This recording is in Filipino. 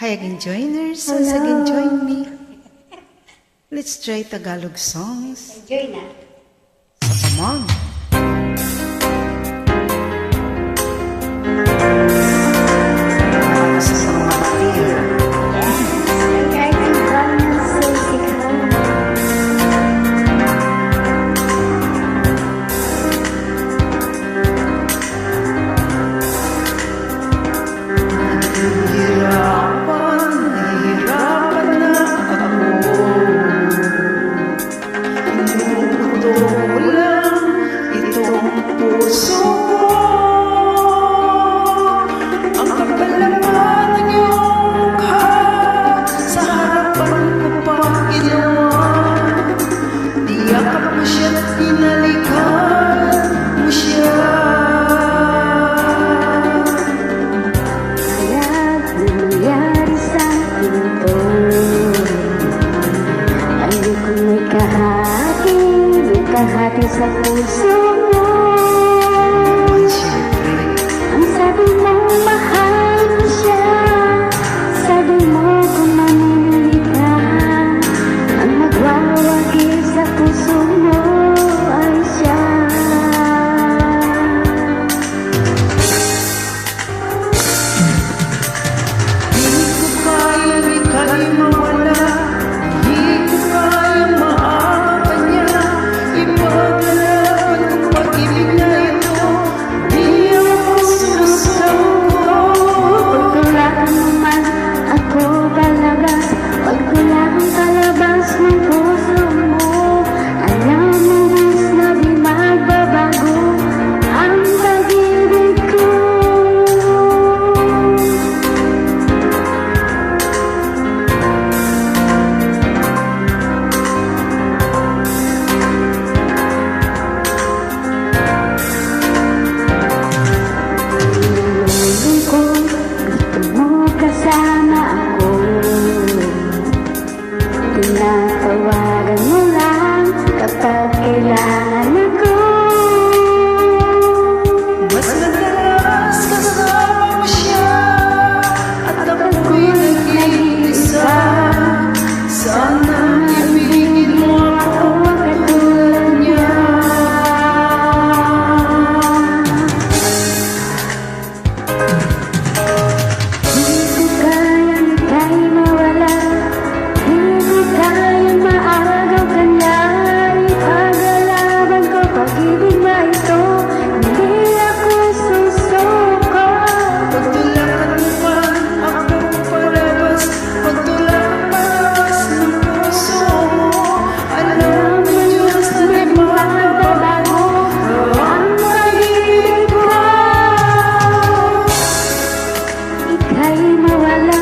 Hi again, joiners. Once again, join me. Let's try Tagalog songs. Enjoy na. So, come on. Sa mga kapatid. Nahihirapan na ako. Inuuto lang itong puso ko. Ang kapal naman ng iyong mukha sa harapan ko pang ginawa. Niyakap mo siya't pinalikan mo siya. Kahati sa puso mo. Ang sabi mo, mahal mo siya. Sabi mo, kung mamimili ka, ang magwawagi sa puso mo ay siya. Hindi ko kayang ika'y mawala. Hindi ko kayang maawa niya. Ipaglaban kong pag-ibig na ito. Di ako susuko. Pagkulaan mo man ako palabas, pagkulaan palabas ng puso mo. Alam mo mas na di magbabago ang pag-ibig ko. Gusto mo kasama ako. Tinatawagan mo lang kapag kailangan ako. Mas madalas kasama mo siya at ako'y nag-iisa. Sana ibigin mo ako katulad niya. Hindi ko kayang ika'y mawala. Hindi ko kayang maagaw ka niya. Ipaglaban ko pag-ibig na ito. Hindi ako susuko. Pagtulakan mo man ako palabas, pagtulakan palabas ng puso mo. Alam mo Diyos na di magbabago ang pag-ibig ko. Ika'y mawala,